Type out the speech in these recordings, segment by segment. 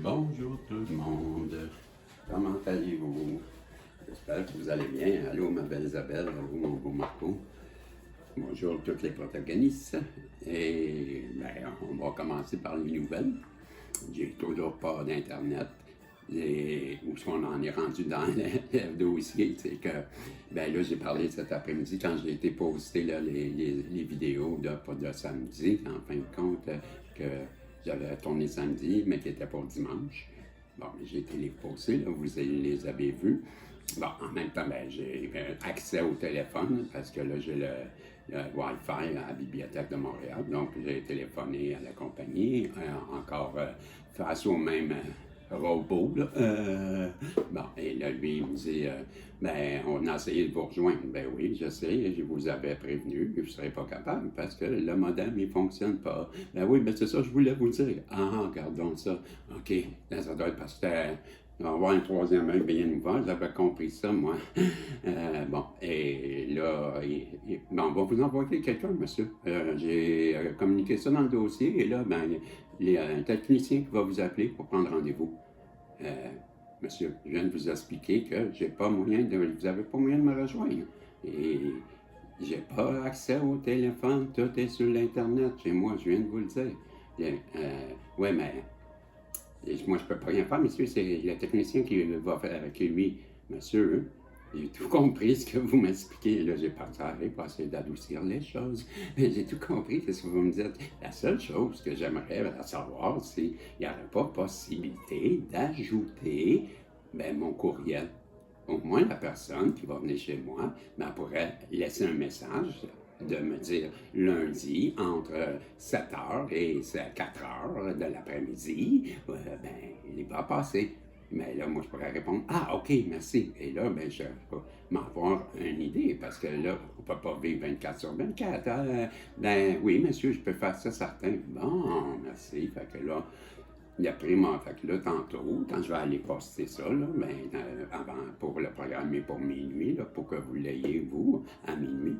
Bonjour tout le monde, comment allez-vous? J'espère que vous allez bien. Allô ma belle Isabelle, allô mon beau Marco. Bonjour tous les protagonistes. Et ben, on va commencer par les nouvelles. J'ai toujours pas d'Internet. Et où est-ce qu'on en est rendu dans le dossier, c'est que, ben là, j'ai parlé cet après-midi quand j'ai été posté là, les vidéos de samedi, en fin de compte, que j'avais tourné samedi, mais qui était pour dimanche. Bon, j'ai été les poster, là, vous les avez vus. Bon, en même temps, ben, j'ai accès au téléphone parce que là, j'ai le Wi-Fi à la Bibliothèque de Montréal. Donc, j'ai téléphoné à la compagnie, encore face au même robot. Là. Bon, et là, lui, il me dit ben, on a essayé de vous rejoindre. Ben oui, je sais, je vous avais prévenu que vous ne serez pas capable parce que le modem, il ne fonctionne pas. Ben oui, ben c'est ça, je voulais vous dire. Ah, regardons ça. OK, là, ça doit être parce que on va avoir un troisième œil bien ouvert, j'avais compris ça, moi. Bon, et là, bon, on va vous envoyer quelqu'un, monsieur. J'ai communiqué ça dans le dossier, et là, ben, il y a un technicien qui va vous appeler pour prendre rendez-vous. Monsieur, je viens de vous expliquer que j'ai pas moyen de, vous n'avez pas moyen de me rejoindre. Et j'ai pas accès au téléphone, tout est sur l'Internet chez moi, je viens de vous le dire. Oui, mais moi, je peux pas rien faire, monsieur, c'est le technicien qui va faire avec lui. Monsieur, j'ai tout compris ce que vous m'expliquez. Là, j'ai partagé pour essayer d'adoucir les choses. J'ai tout compris ce que vous me dites. La seule chose que j'aimerais savoir, c'est qu'il n'y aurait pas possibilité d'ajouter mon courriel. Au moins, la personne qui va venir chez moi pourrait laisser un message de me dire lundi entre 7h et 4h de l'après-midi, il va passer. Mais là, moi, je pourrais répondre, ah, OK, merci. Et là, je peux m'avoir une idée, parce que là, on ne peut pas vivre 24 sur 24. Oui, monsieur, je peux faire ça, certain. Bon, merci. Fait que là, il a pris mon... Fait que là, tantôt, quand je vais aller poster ça, là, avant, pour le programmer pour minuit, là, pour que vous l'ayez, vous, à minuit,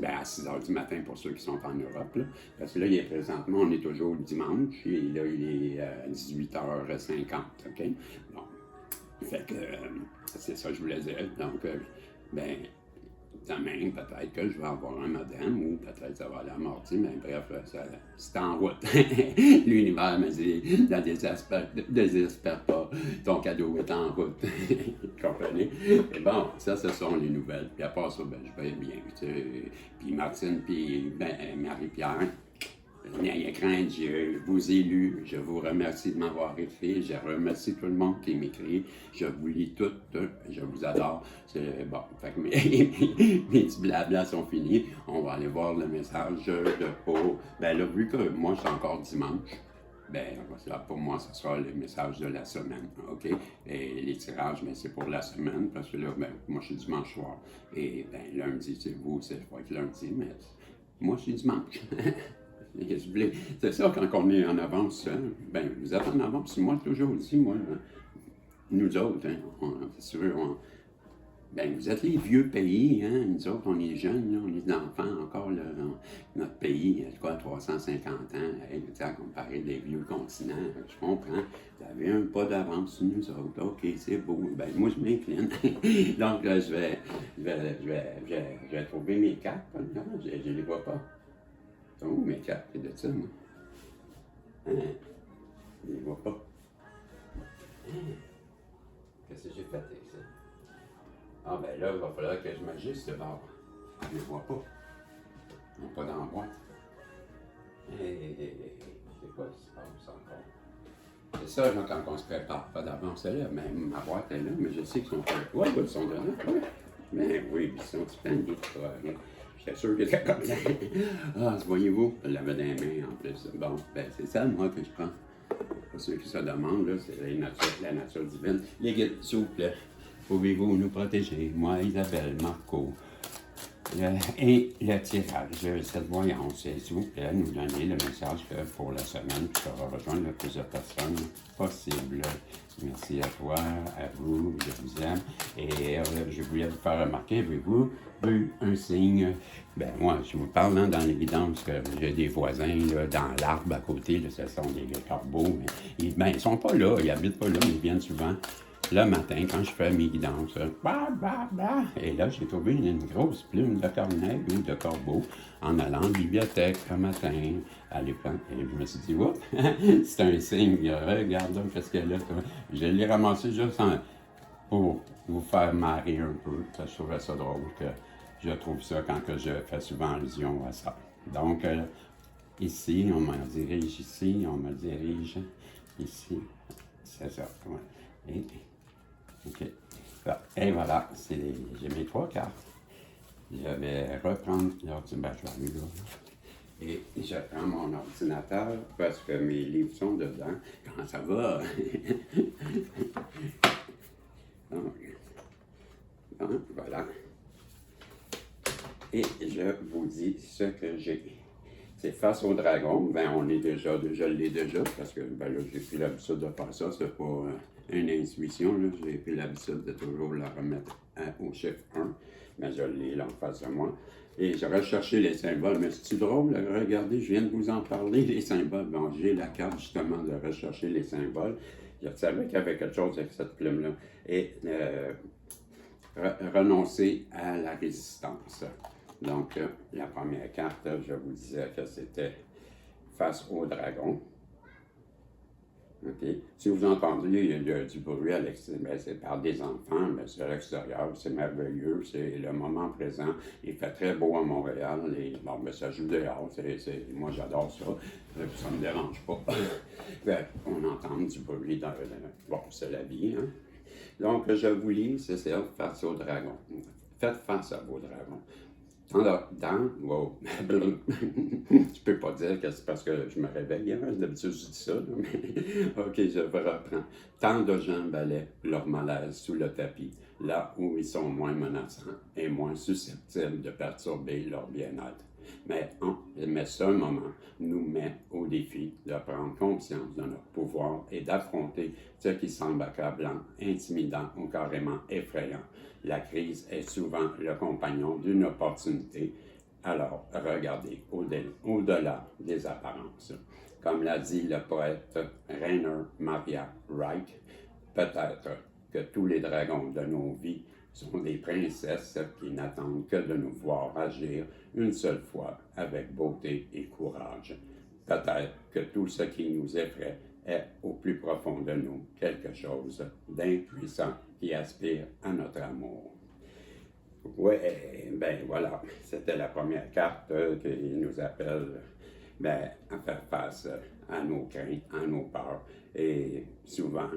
à 6 h du matin pour ceux qui sont en Europe. Là. Parce que là, présentement, on est toujours le dimanche et là, il est 18h50. OK? Bon. Fait que c'est ça que je voulais dire. Donc, demain, peut-être que je vais avoir un modem ou peut-être ça va aller à mardi, mais bref, c'est en route. L'univers me dit, ne désespère pas, ton cadeau est en route. Vous comprenez? Et bon, ça, ce sont les nouvelles. Puis à part ça, je vais bien. Puis Martine, puis Marie-Pierre, n'ayez crainte, je vous ai lu, je vous remercie de m'avoir écrit, je remercie tout le monde qui m'écrit, je vous lis tout, je vous adore. Bon, fait que mes petits blablas sont finis, on va aller voir le message de pour, là, vu que moi, c'est encore dimanche, pour moi, ce sera le message de la semaine, OK? Et les tirages, c'est pour la semaine, parce que là, moi, je suis dimanche soir, et lundi, c'est vous, ça va être lundi, mais moi, je suis dimanche. C'est ça, quand on est en avance, hein? Vous êtes en avance, moi toujours dit, moi, nous autres, hein, c'est sûr, vous êtes les vieux pays, hein? Nous autres, on est jeunes, là, on est des enfants encore, là, notre pays, quoi, 350 ans, à comparer des vieux continents, je comprends, vous avez un pas d'avance sur nous autres, ok, c'est beau, moi je m'incline, donc là, je vais trouver mes cartes, je les vois pas. Oh, mes cartes, c'est de ça, moi. Hein? Je les vois pas. Hein? Qu'est-ce que j'ai fait avec ça? Ah, là, il va falloir que je m'ajuste d'abord. Je les vois pas. Ils n'ont pas dans la boîte. C'est quoi qui se passe encore? C'est ça, quand on se prépare pas d'avance, là. Ma boîte est là, mais je sais qu'ils sont pas. Oui, ils sont dedans. Ouais. Oui, ils sont splendide. J'étais sûr qu'il était comme ça. Ah, voyez-vous, je l'avais dans les mains en plus. Bon, c'est ça, moi, que je prends. Pour ceux qui se demandent, là, c'est la nature divine. Les guides, s'il vous plaît, pouvez-vous nous protéger? Moi, Isabelle, Marco, Et le tirage, cette voyance, s'il vous plaît, nous donner le message que pour la semaine, tu pourras rejoindre le plus de personnes possible. Merci à toi, à vous, je vous aime. Et je voulais vous faire remarquer, avez-vous eu un signe? Ben moi, je vous parle dans l'évidence que j'ai des voisins là, dans l'arbre à côté, là, ce sont des corbeaux, mais ils sont pas là, ils habitent pas là, mais ils viennent souvent. Le matin, quand je fais mes guidances, bah, bah, bah, et là, j'ai trouvé une grosse plume de corneille ou de corbeau en allant à la bibliothèque un matin à l'école. Et je me suis dit, oups, c'est un signe, regarde, qu'est-ce qu'elle a, toi. Je l'ai ramassé juste pour vous faire marrer un peu. Je trouvais ça drôle que je trouve ça quand que je fais souvent allusion à ça. Donc, ici, on me dirige ici, on me dirige ici. C'est ça, ouais. OK. Et voilà, j'ai mes 3 cartes. Je vais reprendre l'ordinateur. Ben, je vais aller là. Et je prends mon ordinateur parce que mes livres sont dedans. Comment ça va? Donc, voilà. Et je vous dis ce que j'ai. C'est face au dragon. Ben, je l'ai déjà, parce que ben, là, j'ai pris l'habitude de faire ça. C'est pas une intuition, là. J'ai pris l'habitude de toujours la remettre au chiffre 1. Mais je l'ai là en face de moi. Et je recherché les symboles. Mais c'est drôle, là, regardez, je viens de vous en parler, les symboles. Bon, j'ai la carte justement de rechercher les symboles. Je savais qu'il y avait quelque chose avec cette plume-là. Et renoncer à la résistance. Donc, la première carte, je vous disais que c'était face au dragon. Okay. Si vous entendez du bruit à l'extérieur, ben, c'est par des enfants, mais c'est à l'extérieur, c'est merveilleux, c'est le moment présent. Il fait très beau à Montréal, et bon, ben, ça joue dehors, moi j'adore ça, ça ne me dérange pas. Ben, on entend du bruit bon, c'est la vie, hein. Donc, je vous lis, c'est ça, face au dragon. Faites face à vos dragons. Wow, je peux pas dire que c'est parce que je me réveille, hein? D'habitude je dis ça, là, mais ok, je reprends. Tant de gens balaient leur malaise sous le tapis, là où ils sont moins menaçants et moins susceptibles de perturber leur bien-être. Mais ce moment nous met au défi de prendre conscience de notre pouvoir et d'affronter ce qui semble accablant, intimidant ou carrément effrayant. La crise est souvent le compagnon d'une opportunité. Alors, regardez au-delà des apparences. Comme l'a dit le poète Rainer Maria Rilke, peut-être que tous les dragons de nos vies sont des princesses qui n'attendent que de nous voir agir une seule fois avec beauté et courage. Peut-être que tout ce qui nous effraie est au plus profond de nous quelque chose d'impuissant qui aspire à notre amour. Oui, ben voilà, c'était la première carte qui nous appelle à faire face à nos craintes, à nos peurs. Et souvent,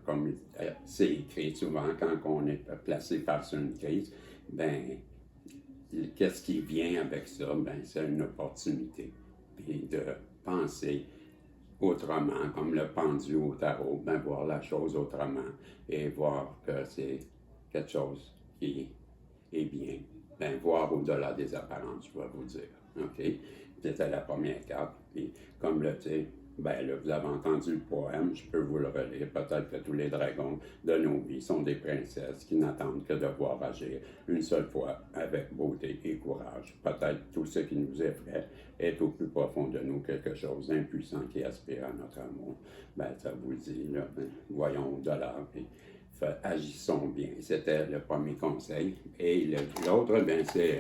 comme c'est écrit, souvent quand on est placé face à une crise, qu'est-ce qui vient avec ça? C'est une opportunité. Puis de penser autrement, comme le pendu au tarot, voir la chose autrement et voir que c'est quelque chose qui est bien. Voir au-delà des apparences, je vais vous dire. OK? C'était la première carte. Puis, comme le dit, là, vous avez entendu le poème, je peux vous le relire. Peut-être que tous les dragons de nos vies sont des princesses qui n'attendent que de voir agir une seule fois avec beauté et courage. Peut-être tout ce qui nous effraie est au plus profond de nous quelque chose d'impuissant qui aspire à notre amour. Ça vous dit, là, voyons au-delà. Puis, agissons bien. C'était le premier conseil. Et l'autre, c'est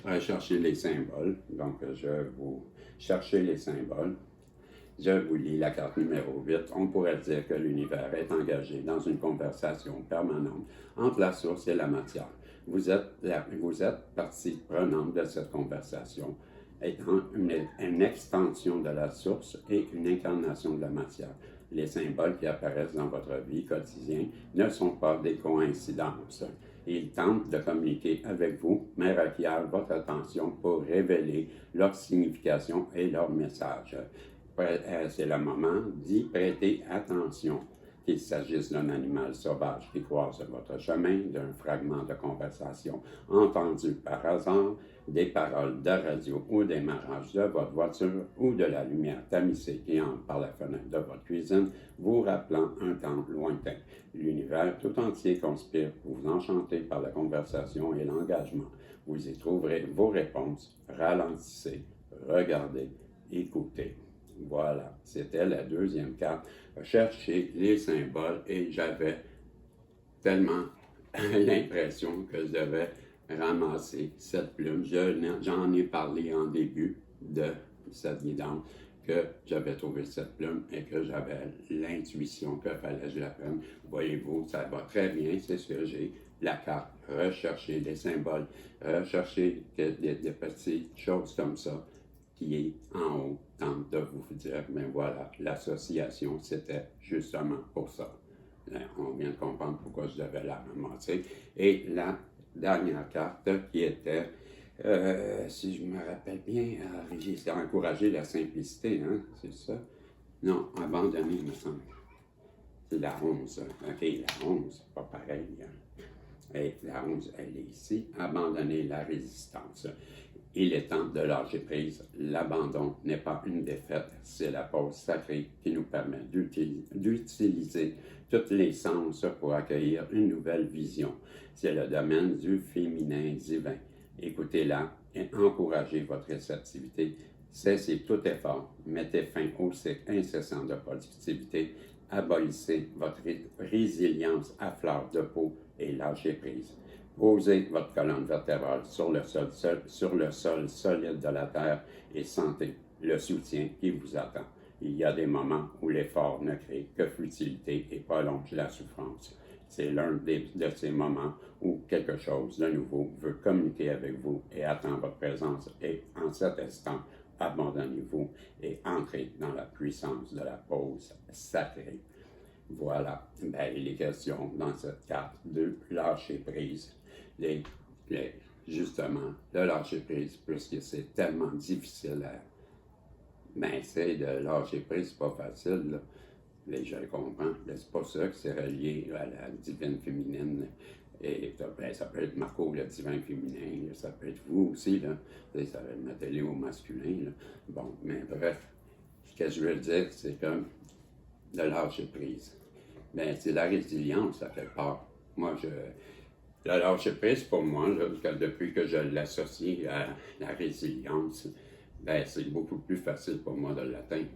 rechercher les symboles. Donc, je vais vous chercher les symboles. Je vous lis la carte numéro 8. On pourrait dire que l'univers est engagé dans une conversation permanente entre la source et la matière. Vous êtes partie prenante de cette conversation, étant une extension de la source et une incarnation de la matière. Les symboles qui apparaissent dans votre vie quotidienne ne sont pas des coïncidences. Ils tentent de communiquer avec vous, mais requièrent votre attention pour révéler leur signification et leur message. C'est le moment d'y prêter attention, qu'il s'agisse d'un animal sauvage qui croise votre chemin, d'un fragment de conversation entendu par hasard, des paroles de radio au démarrage de votre voiture ou de la lumière tamisée qui entre par la fenêtre de votre cuisine, vous rappelant un temps lointain. L'univers tout entier conspire pour vous enchanter par la conversation et l'engagement. Vous y trouverez vos réponses. Ralentissez, regardez, écoutez. Voilà, c'était la deuxième carte. Cherchez les symboles et j'avais tellement l'impression que je devais ramasser cette plume. J'en ai parlé en début de cette guidance que j'avais trouvé cette plume et que j'avais l'intuition qu'il fallait que je la prenne. Voyez-vous, ça va très bien, c'est ce que j'ai. La carte, rechercher des symboles, rechercher des petites choses comme ça qui est en haut, tente de vous dire, mais voilà, l'association, c'était justement pour ça. On vient de comprendre pourquoi je devais la ramasser. Et la dernière carte qui était, si je me rappelle bien, c'est encourager la simplicité, hein, c'est ça? Non, abandonner, il me semble. C'est la 11. OK, la 11, pas pareil. Hein. Et la 11, elle est ici. Abandonner la résistance. Il est temps de lâcher prise. L'abandon n'est pas une défaite, c'est la pause sacrée qui nous permet d'utiliser tous les sens pour accueillir une nouvelle vision. C'est le domaine du féminin divin. Écoutez-la et encouragez votre réceptivité. Cessez tout effort. Mettez fin au cycle incessant de productivité. Abolissez votre résilience à fleur de peau et lâchez prise. Posez votre colonne vertébrale sur le sol solide de la terre et sentez le soutien qui vous attend. Il y a des moments où l'effort ne crée que futilité et prolonge la souffrance. C'est l'un de ces moments où quelque chose de nouveau veut communiquer avec vous et attend votre présence. Et en cet instant, abandonnez-vous et entrez dans la puissance de la pause sacrée. Voilà, ben, il est question dans cette carte de lâcher prise. Justement, le lâcher prise, puisque c'est tellement difficile à... Ben, c'est de lâcher prise, c'est pas facile, là. Mais je le comprends. C'est pas ça que c'est relié à la divine féminine. Et ben, ça peut être Marco, le divin féminin, là. Ça peut être vous aussi, là. Ça va être Nathalie au masculin, là. Bon, mais bref, ce que je veux dire, c'est que de lâcher prise. Ben, c'est la résilience, ça fait part. Moi, le lâcher prise, pour moi, là, depuis que je l'associe à la résilience, ben, c'est beaucoup plus facile pour moi de l'atteindre.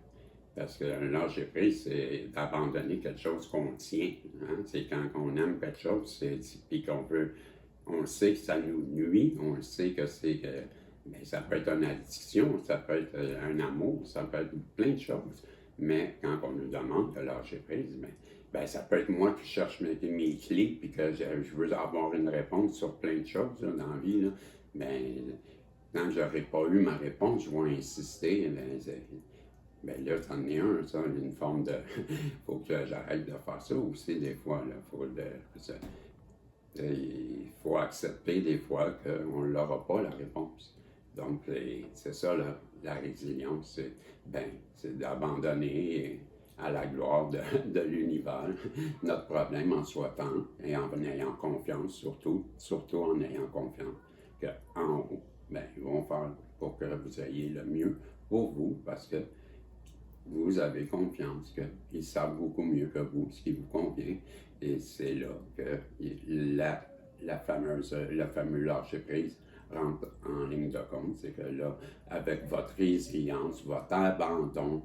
Parce que le lâcher prise, c'est d'abandonner quelque chose qu'on tient. Hein? C'est quand on aime quelque chose, puis qu'on veut, on sait que ça nous nuit, on sait que ben, ça peut être une addiction, ça peut être un amour, ça peut être plein de choses. Mais quand on nous demande de lâcher prise, ben, ça peut être moi qui cherche mes clés, puis que je veux avoir une réponse sur plein de choses là, dans la vie. Là. Ben, quand je n'aurai pas eu ma réponse, je vais insister. Ben là, c'en est un, ça, une forme de... faut que j'arrête de faire ça aussi, des fois. Il faut accepter, des fois, qu'on n'aura pas la réponse. Donc, c'est ça, la résilience, c'est d'abandonner à la gloire de l'univers notre problème en souhaitant et en ayant confiance, surtout en ayant confiance qu'en haut, ben, ils vont faire pour que vous ayez le mieux pour vous, parce que vous avez confiance qu'ils savent beaucoup mieux que vous ce qui vous convient. Et c'est là que le fameux lâcher-prise rentre en ligne de compte. C'est que là, avec votre résilience, votre abandon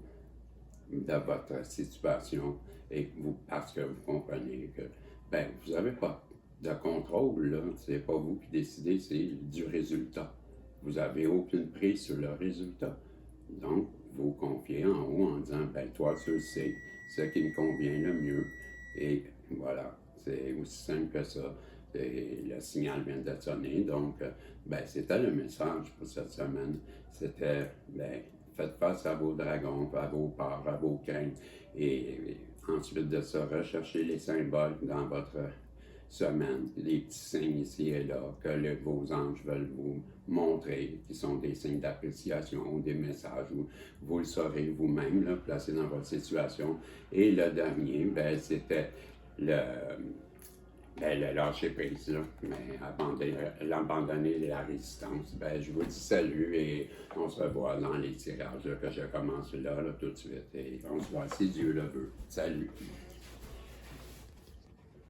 de votre situation, et parce que vous comprenez que ben, vous n'avez pas de contrôle, là. C'est pas vous qui décidez, c'est du résultat. Vous n'avez aucune prise sur le résultat. Donc, vous confiez en haut en disant, ben toi, tu le sais, ce qui me convient le mieux. Et voilà, c'est aussi simple que ça. Le signal vient de sonner, donc, ben, c'était le message pour cette semaine. C'était, ben, faites face à vos dragons, à vos peurs, à vos craintes. Et ensuite de ça, recherchez les symboles dans votre semaine, les petits signes ici et là que vos anges veulent vous montrer, qui sont des signes d'appréciation ou des messages, où vous le saurez vous-même, là, placé dans votre situation. Et le dernier, ben, c'était le lâcher prise, là, mais l'abandonner la résistance. Ben, je vous dis salut et on se revoit dans les tirages là, que je commence là, tout de suite. Et on se voit si Dieu le veut. Salut!